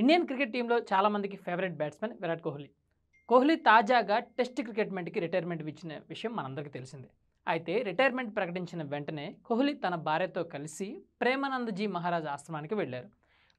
Indian cricket టీంలో చాలా మందికి ఫేవరెట్ బ్యాట్స్మెన్ విరాట్ కోహ్లీ. కోహ్లీ తాజాగా టెస్ట్ క్రికెట్మెంట్కి రిటైర్మెంట్ ఇచ్చిన విషయం మనందరికీ తెలిసిందే. అయితే రిటైర్మెంట్ ప్రకటించిన వెంటనే కోహ్లీ తన భార్యతో కలిసి ప్రేమానందజీ మహారాజ్ ఆశ్రమానికి వెళ్లారు.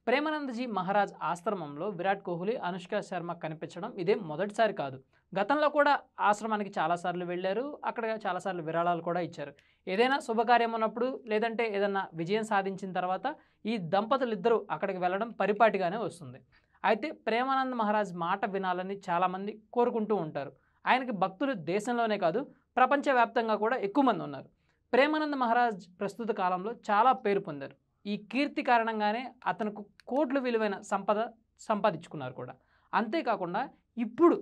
ప్రేమానందజీ మహారాజ్ ఆశ్రమంలో విరాట్ కోహ్లీ, అనుష్క శర్మ కనిపించడం ఇదే మొదటిసారి కాదు. గతంలో కూడా ఆశ్రమానికి చాలాసార్లు వెళ్ళారు. అక్కడ చాలాసార్లు విరాళాలు కూడా ఇచ్చారు. ఏదైనా శుభకార్యం ఉన్నప్పుడు లేదంటే ఏదన్నా విజయం సాధించిన తర్వాత ఈ దంపతులిద్దరూ అక్కడికి వెళ్ళడం పరిపాటిగానే వస్తుంది. అయితే ప్రేమానంద్ మహారాజ్ మాట వినాలని చాలామంది కోరుకుంటూ ఉంటారు. ఆయనకి భక్తులు దేశంలోనే కాదు ప్రపంచవ్యాప్తంగా కూడా ఎక్కువ మంది ఉన్నారు. ప్రేమానంద్ మహారాజ్ ప్రస్తుత కాలంలో చాలా పేరు పొందారు. ఈ కీర్తి కారణంగానే అతనికి కోట్ల విలువైన సంపద సంపాదించుకున్నారు కూడా. అంతేకాకుండా ఇప్పుడు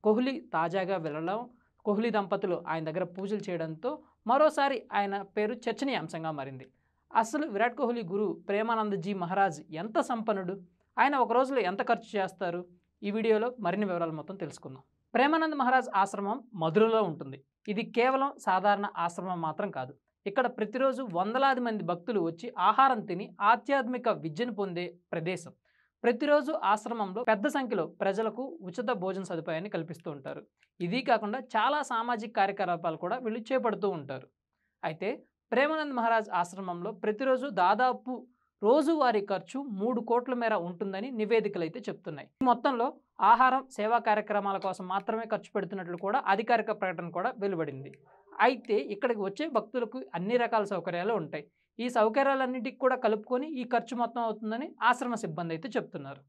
కోహ్లీ తాజాగా వెళ్ళడం, కోహ్లీ దంపతులు ఆయన దగ్గర పూజలు చేయడంతో మరోసారి ఆయన పేరు చర్చనీయాంశంగా మారింది. అసలు విరాట్ కోహ్లీ గురు ప్రేమానందజీ మహారాజ్ ఎంత సంపన్నుడు, ఆయన ఒక రోజులో ఎంత ఖర్చు చేస్తారు, ఈ వీడియోలో మరిన్ని వివరాలు మొత్తం తెలుసుకుందాం. ప్రేమానంద్ మహారాజ్ ఆశ్రమం మధురలో ఉంటుంది. ఇది కేవలం సాధారణ ఆశ్రమం మాత్రం కాదు. ఇక్కడ ప్రతిరోజు వందలాది మంది భక్తులు వచ్చి ఆహారం తిని ఆధ్యాత్మిక విద్యను పొందే ప్రదేశం. ప్రతిరోజు ఆశ్రమంలో పెద్ద సంఖ్యలో ప్రజలకు ఉచిత భోజన సదుపాయాన్ని కల్పిస్తూ ఉంటారు. ఇది కాకుండా చాలా సామాజిక కార్యకలాపాలు కూడా వీళ్ళు చేపడుతూ ఉంటారు. అయితే ప్రేమానంద్ మహారాజ్ ఆశ్రమంలో ప్రతిరోజు దాదాపు రోజువారీ ఖర్చు 3 కోట్ల మేర ఉంటుందని నివేదికలు అయితే చెప్తున్నాయి. ఈ మొత్తంలో ఆహారం, సేవా కార్యక్రమాల కోసం మాత్రమే ఖర్చు పెడుతున్నట్లు కూడా అధికారిక ప్రకటన కూడా వెలువడింది. అయితే ఇక్కడికి వచ్చే భక్తులకు అన్ని రకాల సౌకర్యాలు ఉంటాయి. ఈ సౌకర్యాలన్నిటికి కూడా కలుపుకొని ఈ ఖర్చు మొత్తం అవుతుందని ఆశ్రమ సిబ్బంది అయితే చెప్తున్నారు.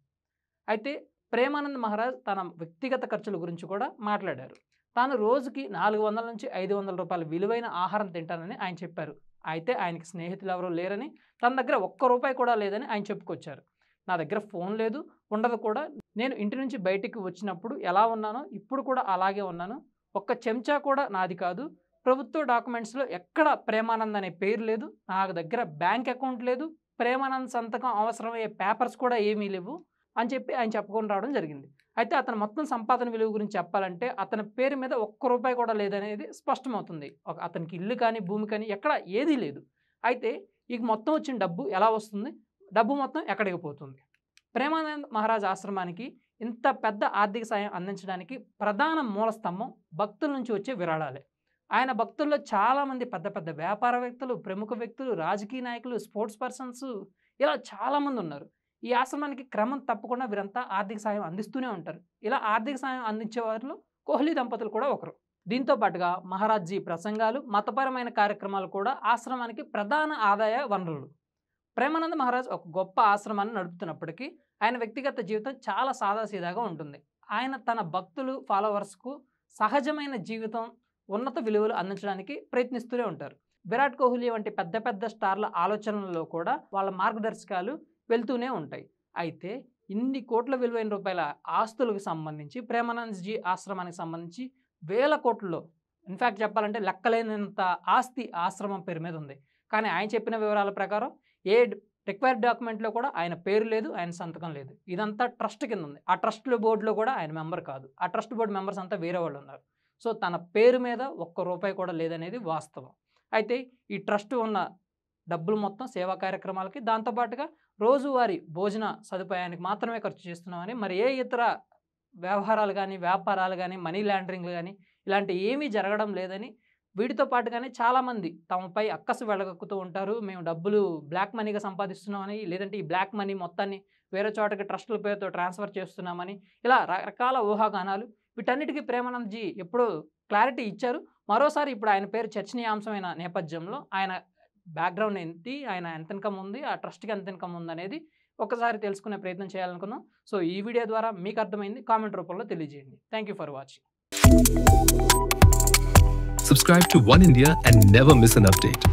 అయితే ప్రేమానంద్ మహారాజ్ తన వ్యక్తిగత ఖర్చుల గురించి కూడా మాట్లాడారు. తాను రోజుకి 400 నుంచి 500 రూపాయల విలువైన ఆహారం తింటానని ఆయన చెప్పారు. అయితే ఆయనకి స్నేహితులు ఎవరూ లేరని, తన దగ్గర ఒక్క రూపాయి కూడా లేదని ఆయన చెప్పుకొచ్చారు. నా దగ్గర ఫోన్ లేదు, ఉండదు కూడా. నేను ఇంటి నుంచి బయటికి వచ్చినప్పుడు ఎలా ఉన్నానో ఇప్పుడు కూడా అలాగే ఉన్నాను. ఒక్క చెంచా కూడా నాది కాదు. ప్రభుత్వ డాక్యుమెంట్స్లో ఎక్కడ ప్రేమానంద్ అనే పేరు లేదు. నా దగ్గర బ్యాంక్ అకౌంట్ లేదు. ప్రేమానంద్ సంతకం అవసరమయ్యే పేపర్స్ కూడా ఏమీ లేవు అని చెప్పి ఆయన చెప్పుకొని రావడం జరిగింది. అయితే అతను మొత్తం సంపాదన విలువ గురించి చెప్పాలంటే అతని పేరు మీద ఒక్క రూపాయి కూడా లేదనేది స్పష్టమవుతుంది. అతనికి ఇల్లు కానీ, భూమి కానీ ఎక్కడ ఏదీ లేదు. అయితే ఈ మొత్తం వచ్చిన డబ్బు ఎలా వస్తుంది, డబ్బు మొత్తం ఎక్కడికి పోతుంది? ప్రేమానంద్ మహారాజ్ ఆశ్రమానికి ఇంత పెద్ద ఆర్థిక సాయం అందించడానికి ప్రధాన మూల స్తంభం భక్తుల నుంచి వచ్చే విరాళాలే. ఆయన భక్తుల్లో చాలామంది పెద్ద పెద్ద వ్యాపారవేత్తలు, ప్రముఖ వ్యక్తులు, రాజకీయ నాయకులు, స్పోర్ట్స్ పర్సన్స్ ఇలా చాలామంది ఉన్నారు. ఈ ఆశ్రమానికి క్రమం తప్పకుండా వీరంతా ఆర్థిక సాయం అందిస్తూనే ఉంటారు. ఇలా ఆర్థిక సాయం అందించే వారిలో కోహ్లీ దంపతులు కూడా ఒకరు. దీంతో పాటుగా మహారాజ్జీ ప్రసంగాలు, మతపరమైన కార్యక్రమాలు కూడా ఆశ్రమానికి ప్రధాన ఆదాయ వనరులు. ప్రేమానంద్ మహారాజ్ ఒక గొప్ప ఆశ్రమాన్ని నడుపుతున్నప్పటికీ ఆయన వ్యక్తిగత జీవితం చాలా సాదాసీదాగా ఉంటుంది. ఆయన తన భక్తులు, ఫాలోవర్స్కు సహజమైన జీవితం, ఉన్నత విలువలు అందించడానికి ప్రయత్నిస్తూనే ఉంటారు. విరాట్ కోహ్లీ వంటి పెద్ద పెద్ద స్టార్ల ఆలోచనల్లో కూడా వాళ్ళ మార్గదర్శకాలు వెళ్తూనే ఉంటాయి. అయితే ఇన్ని కోట్ల విలువైన రూపాయల ఆస్తులకు సంబంధించి ప్రేమానందజీ ఆశ్రమానికి సంబంధించి వేల కోట్లలో, ఇన్ఫ్యాక్ట్ చెప్పాలంటే లెక్కలేనంత ఆస్తి ఆశ్రమం పేరు మీద ఉంది. కానీ ఆయన చెప్పిన వివరాల ప్రకారం ఏ రిక్వైర్డ్ డాక్యుమెంట్లో కూడా ఆయన పేరు లేదు, ఆయన సంతకం లేదు. ఇదంతా ట్రస్ట్ కింద ఉంది. ఆ ట్రస్ట్ బోర్డులో కూడా ఆయన మెంబర్ కాదు. ఆ ట్రస్ట్ బోర్డు మెంబర్స్ అంతా వేరే వాళ్ళు ఉన్నారు. సో తన పేరు మీద ఒక్క రూపాయి కూడా లేదనేది వాస్తవం. అయితే ఈ ట్రస్ట్ ఉన్న డబ్బులు మొత్తం సేవా కార్యక్రమాలకి, దాంతోపాటుగా రోజువారీ భోజన సదుపాయానికి మాత్రమే ఖర్చు చేస్తున్నామని, మరి ఏ ఇతర వ్యవహారాలు కానీ, వ్యాపారాలు కానీ, మనీ లాండరింగ్లు కానీ ఇలాంటి ఏమీ జరగడం లేదని, వీటితో పాటుగానే చాలామంది తమపై అక్కసు వెళ్ళగక్కుతూ ఉంటారు. మేము డబ్బులు బ్లాక్ మనీగా సంపాదిస్తున్నామని, లేదంటే ఈ బ్లాక్ మనీ మొత్తాన్ని వేరే చోటకి ట్రస్టుల పేరుతో ట్రాన్స్ఫర్ చేస్తున్నామని, ఇలా రకరకాల ఊహాగానాలు. వీటన్నిటికీ ప్రేమానందజీ ఎప్పుడూ క్లారిటీ ఇచ్చారు. మరోసారి ఇప్పుడు ఆయన పేరు చర్చనీయాంశమైన నేపథ్యంలో ఆయన బ్యాక్గ్రౌండ్ ఏంటి, ఆయన ఎంత ఇన్కమ్ ఉంది, ఆ ట్రస్ట్కి ఎంత ఇన్కమ్ ఉందనేది ఒకసారి తెలుసుకునే ప్రయత్నం చేయాలనుకున్నాం. సో ఈ వీడియో ద్వారా మీకు అర్థమైంది, కామెంట్ రూపంలో తెలియజేయండి. Thank you for watching. Subscribe to One India and never miss an update.